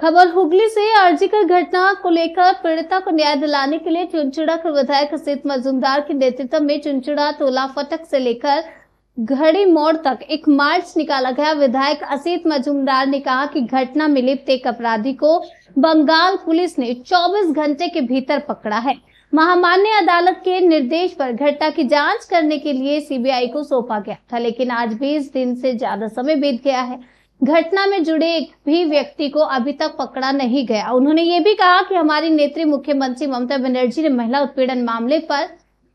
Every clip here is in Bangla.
खबर हुगली से आरजीकर घटना को लेकर पीड़िता को न्याय दिलाने के लिए चुनचुड़ा के विधायक असित मजूमदार के नेतृत्व में चुनचुड़ा टोला फटक से लेकर घड़ी मोड़ तक एक मार्च निकाला गया। विधायक असित मजूमदार ने कहा कि घटना में लिप्त एक अपराधी को बंगाल पुलिस ने 24 घंटे के भीतर पकड़ा है। महामान्य अदालत के निर्देश पर घटना की जांच करने के लिए सीबीआई को सौंपा गया था, लेकिन आज 20 दिन से ज्यादा समय बीत गया है। घटना में जुड़े एक भी व्यक्ति को अभी तक पकड़ा नहीं गया। उन्होंने ये भी कहा कि हमारी नेत्री मुख्यमंत्री ममता बनर्जी ने महिला उत्पीड़न मामले पर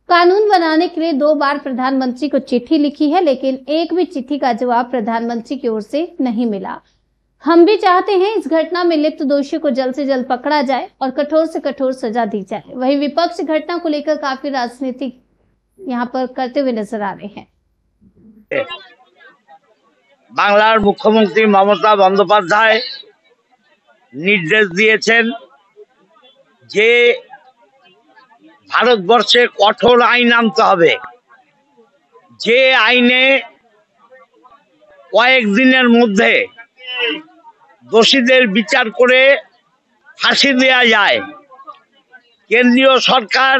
कानून बनाने के लिए 2 बार प्रधानमंत्री को चिट्ठी लिखी है, लेकिन एक भी चिट्ठी का जवाब प्रधानमंत्री की ओर से नहीं मिला। हम भी चाहते हैं इस घटना में लिप्त दोषियों को जल्द से जल्द पकड़ा जाए और कठोर से कठोर सजा दी जाए। वहीं विपक्ष घटना को लेकर काफी राजनीति यहाँ पर करते हुए नजर आ रहे हैं। বাংলার মুখ্যমন্ত্রী মমতা বন্দ্যোপাধ্যায় নির্দেশ দিয়েছেন যে ভারতবর্ষে কঠোর আইন আনতে হবে, যে আইনে কয়েকদিনের মধ্যে দোষীদের বিচার করে ফাঁসি দেওয়া যায়। কেন্দ্রীয় সরকার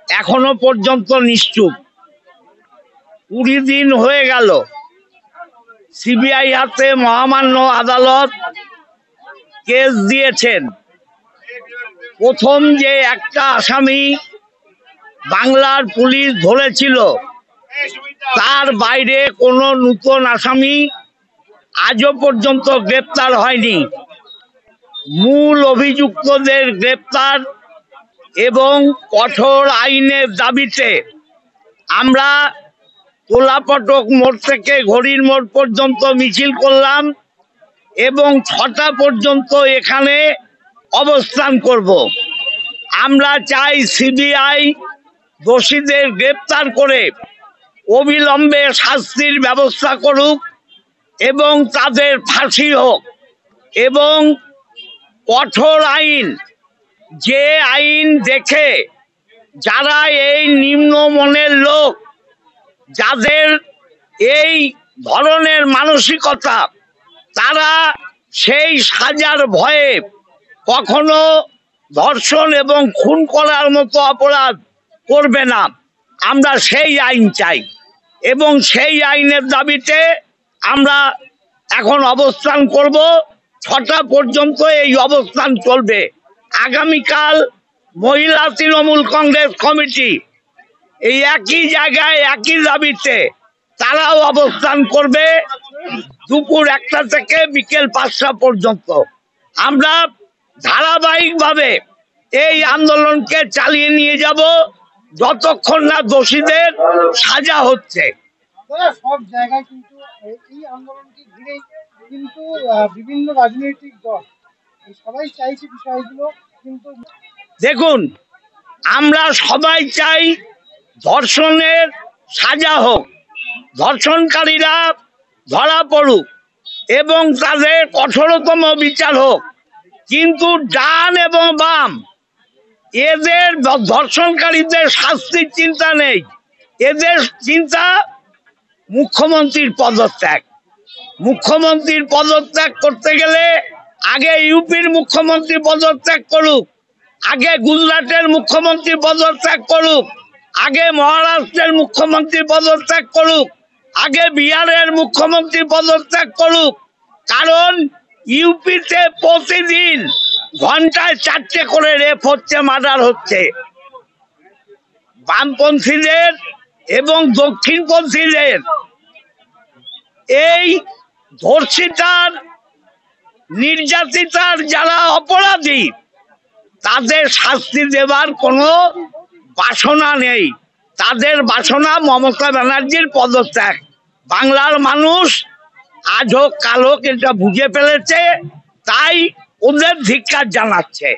এখনো পর্যন্ত নিশ্চুপ। 20 দিন হয়ে গেল সিবিআই হাতে মহামান্য আদালত কেস দিয়েছেন। প্রথম যে একটা আসামি বাংলার পুলিশ ধরেছিল, তার বাইরে কোনো নতুন আসামি আজও পর্যন্ত গ্রেপ্তার হয়নি। মূল অভিযুক্তদের গ্রেপ্তার এবং কঠোর আইনের দাবিতে আমরা তোলাপটক মোড় থেকে ঘড়ির মোড় পর্যন্ত মিছিল করলাম এবং 6টা পর্যন্ত এখানে অবস্থান করব। আমরা চাই সিবিআই দোষীদের গ্রেপ্তার করে অবিলম্বে শাস্তির ব্যবস্থা করুক এবং তাদের ফাঁসি হোক, এবং কঠোর আইন, যে আইন দেখে যারা এই নিম্ন মনের লোক, যাদের এই ধরনের মানসিকতা, তারা সেই সাজার ভয়ে কখনো ধর্ষণ এবং খুন করার মতো অপরাধ করবে না। আমরা সেই আইন চাই এবং সেই আইনের দাবিতে আমরা এখন অবস্থান করব। 6টা পর্যন্ত এই অবস্থান চলবে। আগামীকাল মহিলা তৃণমূল কংগ্রেস কমিটি এই একই জায়গায় একই দাবিতে তারাও অবস্থান করবে দুপুর 1টা থেকে বিকেল 5টা পর্যন্ত। আমরা ধারাবাহিকভাবে এই আন্দোলনকে চালিয়ে নিয়ে যাব যতক্ষণ না দোষীদের সাজা হচ্ছে। সব জায়গায় কিন্তু এই আন্দোলনকে ঘিরেই কিন্তু বিভিন্ন রাজনৈতিক দল সবাই চাইছে বিষয়গুলো, কিন্তু দেখুন, আমরা সবাই চাই ধর্ষণের সাজা হোক, ধর্ষণকারীরা ধরা পড়ুক এবং তাদের কঠোরতম বিচার হোক। কিন্তু ডান এবং বাম এদের ধর্ষণকারীদের শাস্তির চিন্তা নেই। এদের চিন্তা মুখ্যমন্ত্রীর পদত্যাগ। মুখ্যমন্ত্রীর পদত্যাগ করতে গেলে আগে ইউপির মুখ্যমন্ত্রী পদত্যাগ করুক, আগে গুজরাটের মুখ্যমন্ত্রী পদত্যাগ করুক, আগে মহারাষ্ট্রের মুখ্যমন্ত্রী পদত্যাগ করুক, আগে বিহারের মুখ্যমন্ত্রী পদত্যাগ করুক। কারণ ইউপিতে প্রতিদিন ঘন্টায় 4টে করে রেপ হচ্ছে, মার্ডার হচ্ছে। বামপন্থীদের এবং দক্ষিণপন্থীদের এই ধর্ষিতার, নির্যাতিতার যারা অপরাধী, তাদের শাস্তি দেবার কোনো বাসনা নেই। তাদের বাসনা মমতা ব্যানার্জির পদত্যাগ। বাংলার মানুষ আজ হোক কাল হোক এটা বুঝে ফেলেছে, তাই ওদের ধিক্কার জানাচ্ছে।